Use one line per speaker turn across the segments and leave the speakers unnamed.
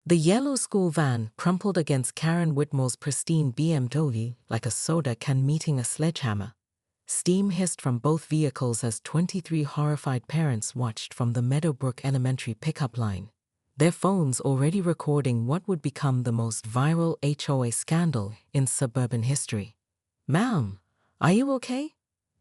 The yellow school van crumpled against Karen Whitmore's pristine BMW like a soda can meeting a sledgehammer. Steam hissed from both vehicles as 23 horrified parents watched from the Meadowbrook Elementary pickup line, their phones already recording what would become the most viral HOA scandal in suburban history. "Ma'am, are you okay?"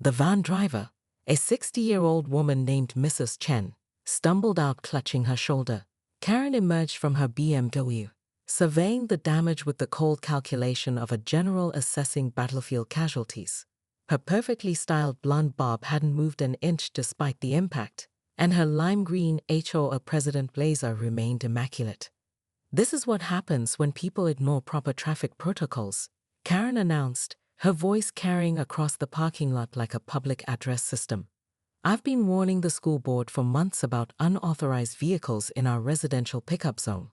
The van driver, a 60-year-old woman named Mrs. Chen, stumbled out clutching her shoulder. Karen emerged from her BMW, surveying the damage with the cold calculation of a general assessing battlefield casualties. Her perfectly styled blonde bob hadn't moved an inch despite the impact, and her lime green HOA President blazer remained immaculate. "This is what happens when people ignore proper traffic protocols," Karen announced, her voice carrying across the parking lot like a public address system. "I've been warning the school board for months about unauthorized vehicles in our residential pickup zone."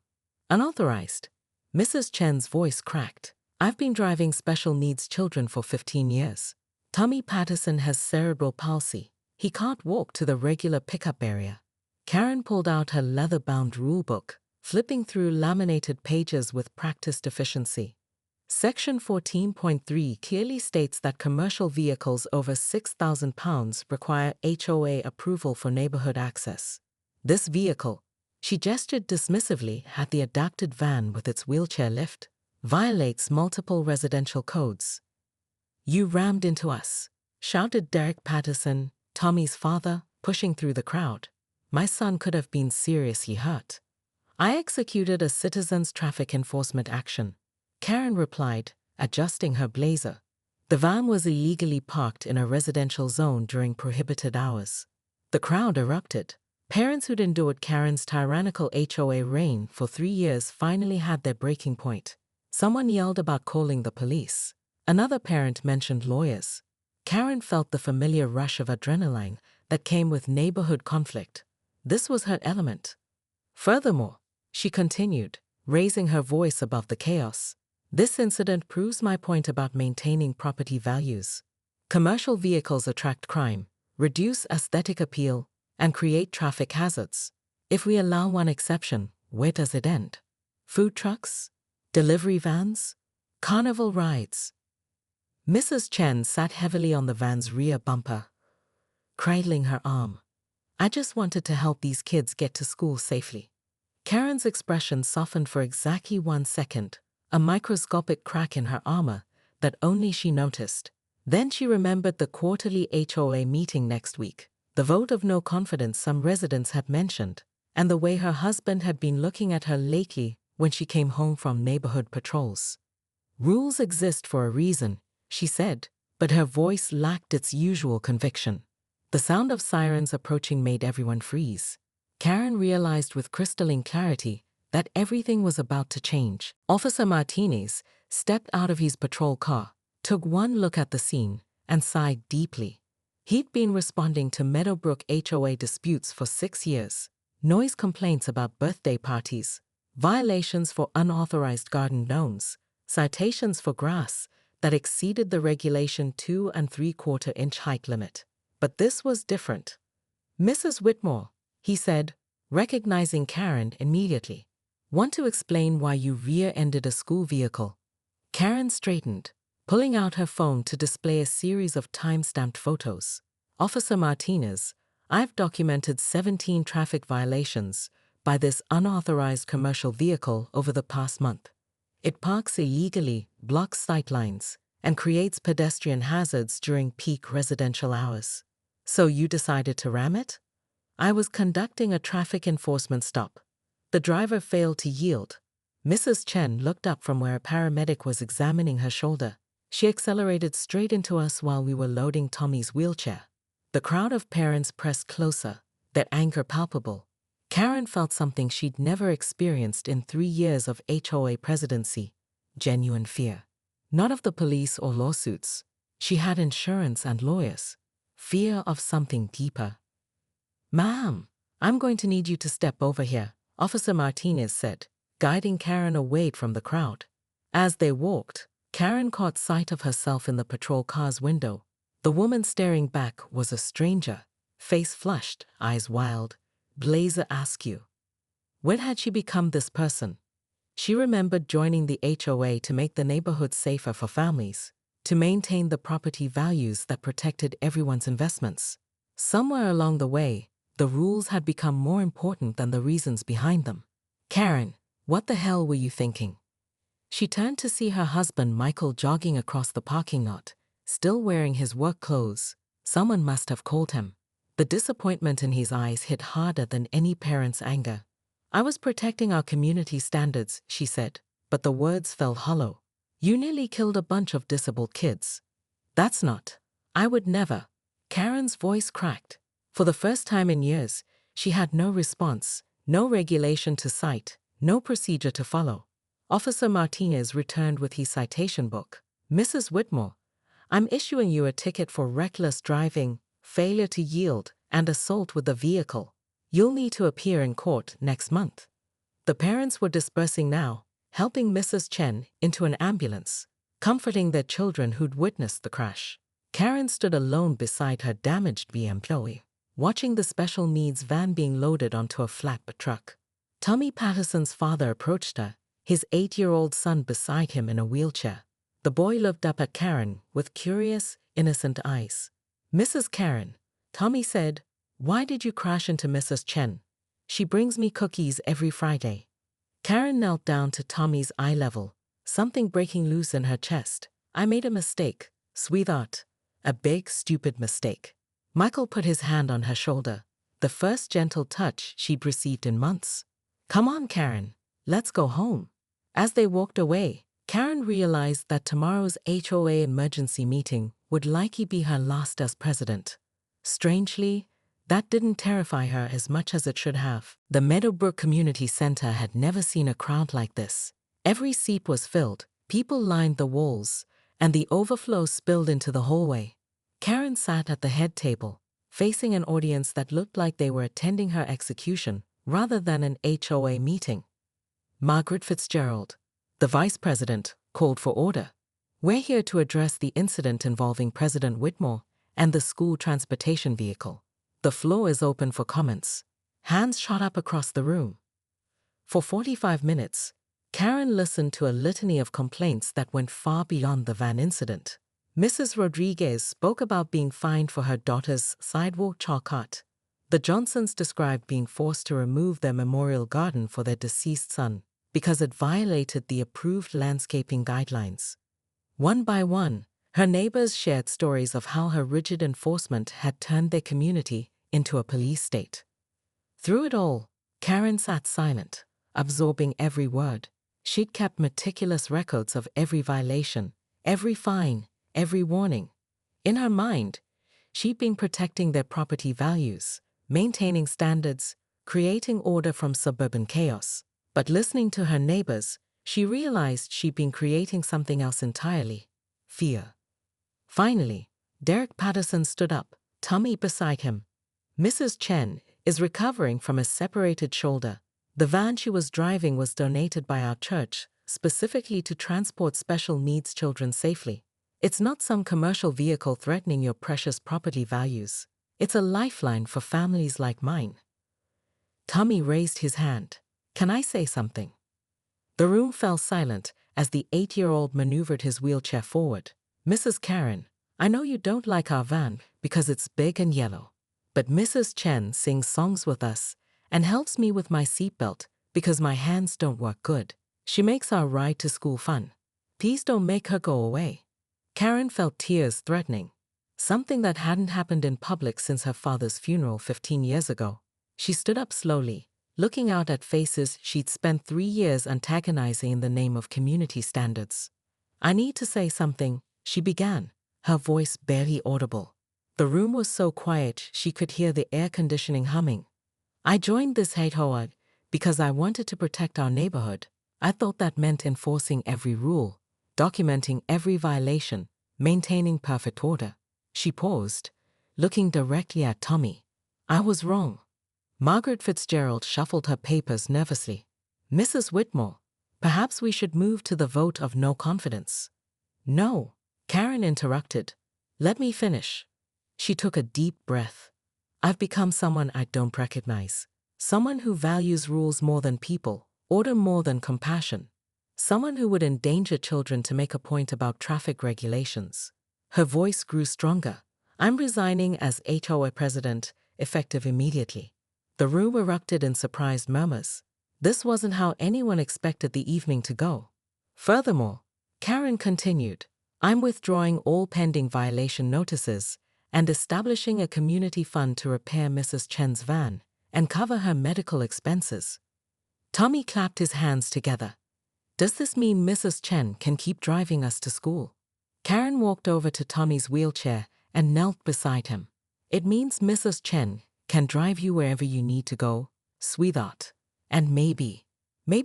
"Unauthorized?" Mrs. Chen's voice cracked. "I've been driving special needs children for 15 years. Tommy Patterson has cerebral palsy. He can't walk to the regular pickup area." Karen pulled out her leather-bound rulebook, flipping through laminated pages with practiced efficiency. Section 14.3 clearly states that commercial vehicles over £6,000 require HOA approval for neighborhood access. This vehicle, she gestured dismissively at the adapted van with its wheelchair lift, violates multiple residential codes. "You rammed into us," shouted Derek Patterson, Tommy's father, pushing through the crowd. "My son could have been seriously hurt." "I executed a citizen's traffic enforcement action," Karen replied, adjusting her blazer. The van was illegally parked in a residential zone during prohibited hours. The crowd erupted. Parents who'd endured Karen's tyrannical HOA reign for 3 years finally had their breaking point. Someone yelled about calling the police. Another parent mentioned lawyers. Karen felt the familiar rush of adrenaline that came with neighborhood conflict. This was her element. "Furthermore," she continued, raising her voice above the chaos, "this incident proves my point about maintaining property values. Commercial vehicles attract crime, reduce aesthetic appeal, and create traffic hazards. If we allow one exception, where does it end? Food trucks? Delivery vans? Carnival rides?" Mrs. Chen sat heavily on the van's rear bumper, cradling her arm. "I just wanted to help these kids get to school safely." Karen's expression softened for exactly 1 second, a microscopic crack in her armor that only she noticed. Then she remembered the quarterly HOA meeting next week, the vote of no confidence some residents had mentioned, and the way her husband had been looking at her lately when she came home from neighborhood patrols. "Rules exist for a reason," she said, but her voice lacked its usual conviction. The sound of sirens approaching made everyone freeze. Karen realized with crystalline clarity that everything was about to change. Officer Martinez stepped out of his patrol car, took one look at the scene, and sighed deeply. He'd been responding to Meadowbrook HOA disputes for 6 years. Noise complaints about birthday parties, violations for unauthorized garden gnomes, citations for grass that exceeded the regulation 2 3/4 inch height limit. But this was different. "Mrs. Whitmore," he said, recognizing Karen immediately, "want to explain why you rear-ended a school vehicle?" Karen straightened, pulling out her phone to display a series of time-stamped photos. "Officer Martinez, I've documented 17 traffic violations by this unauthorized commercial vehicle over the past month. It parks illegally, blocks sightlines, and creates pedestrian hazards during peak residential hours. So you decided to ram it?" "I was conducting a traffic enforcement stop. The driver failed to yield." Mrs. Chen looked up from where a paramedic was examining her shoulder. "She accelerated straight into us while we were loading Tommy's wheelchair." The crowd of parents pressed closer, their anger palpable. Karen felt something she'd never experienced in 3 years of HOA presidency: genuine fear. Not of the police or lawsuits. She had insurance and lawyers. Fear of something deeper. "Ma'am, I'm going to need you to step over here," Officer Martinez said, guiding Karen away from the crowd. As they walked, Karen caught sight of herself in the patrol car's window. The woman staring back was a stranger, face flushed, eyes wild, blazer askew. When had she become this person? She remembered joining the HOA to make the neighborhood safer for families, to maintain the property values that protected everyone's investments. Somewhere along the way, the rules had become more important than the reasons behind them. Karen, what the hell were you thinking? She turned to see her husband Michael jogging across the parking lot, still wearing his work clothes. Someone must have called him. The disappointment in his eyes hit harder than any parent's anger. I was protecting our community standards, she said, but the words fell hollow. You nearly killed a bunch of disabled kids. That's not. I would never. Karen's voice cracked. For the first time in years, she had no response, no regulation to cite, no procedure to follow. Officer Martinez returned with his citation book. Mrs. Whitmore, I'm issuing you a ticket for reckless driving, failure to yield, and assault with the vehicle. You'll need to appear in court next month. The parents were dispersing now, helping Mrs. Chen into an ambulance, comforting their children who'd witnessed the crash. Karen stood alone beside her damaged BMW, watching the special needs van being loaded onto a flatbed truck. Tommy Patterson's father approached her, his 8-year-old son beside him in a wheelchair. The boy looked up at Karen with curious, innocent eyes. Mrs. Karen, Tommy said, why did you crash into Mrs. Chen? She brings me cookies every Friday. Karen knelt down to Tommy's eye level, something breaking loose in her chest. I made a mistake, sweetheart. A big, stupid mistake. Michael put his hand on her shoulder, the first gentle touch she'd received in months. Come on, Karen, let's go home. As they walked away, Karen realized that tomorrow's HOA emergency meeting would likely be her last as president. Strangely, that didn't terrify her as much as it should have. The Meadowbrook Community Center had never seen a crowd like this. Every seat was filled, people lined the walls, and the overflow spilled into the hallway. Karen sat at the head table, facing an audience that looked like they were attending her execution rather than an HOA meeting. Margaret Fitzgerald, the vice president, called for order. We're here to address the incident involving President Whitmore and the school transportation vehicle. The floor is open for comments. Hands shot up across the room. For 45 minutes, Karen listened to a litany of complaints that went far beyond the van incident. Mrs. Rodriguez spoke about being fined for her daughter's sidewalk chalk art. The Johnsons described being forced to remove their memorial garden for their deceased son because it violated the approved landscaping guidelines. One by one, her neighbors shared stories of how her rigid enforcement had turned their community into a police state. Through it all, Karen sat silent, absorbing every word. She'd kept meticulous records of every violation, every fine, every warning. In her mind, she'd been protecting their property values, maintaining standards, creating order from suburban chaos. But listening to her neighbors, she realized she'd been creating something else entirely: fear. Finally, Derek Patterson stood up, Tommy beside him. Mrs. Chen is recovering from a separated shoulder. The van she was driving was donated by our church, specifically to transport special needs children safely. It's not some commercial vehicle threatening your precious property values. It's a lifeline for families like mine. Tommy raised his hand. Can I say something? The room fell silent as the 8-year-old maneuvered his wheelchair forward. Mrs. Karen, I know you don't like our van because it's big and yellow. But Mrs. Chen sings songs with us and helps me with my seatbelt because my hands don't work good. She makes our ride to school fun. Please don't make her go away. Karen felt tears threatening, something that hadn't happened in public since her father's funeral 15 years ago. She stood up slowly, looking out at faces she'd spent 3 years antagonizing in the name of community standards. I need to say something, she began, her voice barely audible. The room was so quiet she could hear the air conditioning humming. I joined this HOA because I wanted to protect our neighborhood. I thought that meant enforcing every rule, documenting every violation, maintaining perfect order. She paused, looking directly at Tommy. I was wrong. Margaret Fitzgerald shuffled her papers nervously. Mrs. Whitmore, perhaps we should move to the vote of no confidence. No, Karen interrupted. Let me finish. She took a deep breath. I've become someone I don't recognize. Someone who values rules more than people, Order more than compassion. Someone who would endanger children to make a point about traffic regulations. Her voice grew stronger. I'm resigning as HOA president, effective immediately. The room erupted in surprised murmurs. This wasn't how anyone expected the evening to go. Furthermore, Karen continued, I'm withdrawing all pending violation notices and establishing a community fund to repair Mrs. Chen's van and cover her medical expenses. Tommy clapped his hands together. Does this mean Mrs. Chen can keep driving us to school? Karen walked over to Tommy's wheelchair and knelt beside him. It means Mrs. Chen can drive you wherever you need to go, sweetheart. And maybe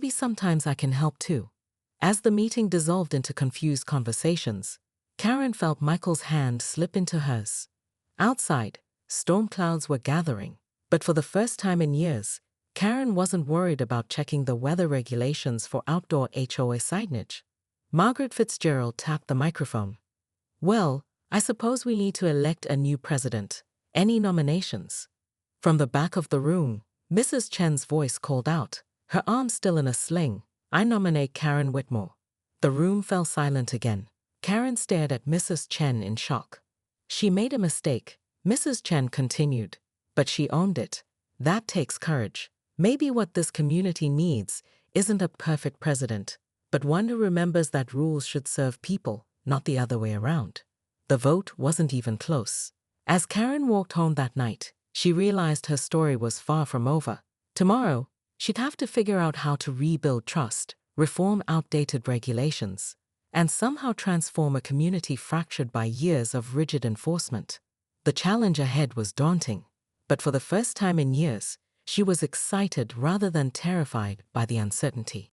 sometimes I can help too. As the meeting dissolved into confused conversations, Karen felt Michael's hand slip into hers. Outside, storm clouds were gathering, but for the first time in years, Karen wasn't worried about checking the weather regulations for outdoor HOA signage. Margaret Fitzgerald tapped the microphone. Well, I suppose we need to elect a new president. Any nominations? From the back of the room, Mrs. Chen's voice called out, her arm still in a sling. I nominate Karen Whitmore. The room fell silent again. Karen stared at Mrs. Chen in shock. She made a mistake, Mrs. Chen continued, but she owned it. That takes courage. Maybe what this community needs isn't a perfect president, but one who remembers that rules should serve people, not the other way around. The vote wasn't even close. As Karen walked home that night, she realized her story was far from over. Tomorrow, she'd have to figure out how to rebuild trust, reform outdated regulations, and somehow transform a community fractured by years of rigid enforcement. The challenge ahead was daunting, but for the first time in years, she was excited rather than terrified by the uncertainty.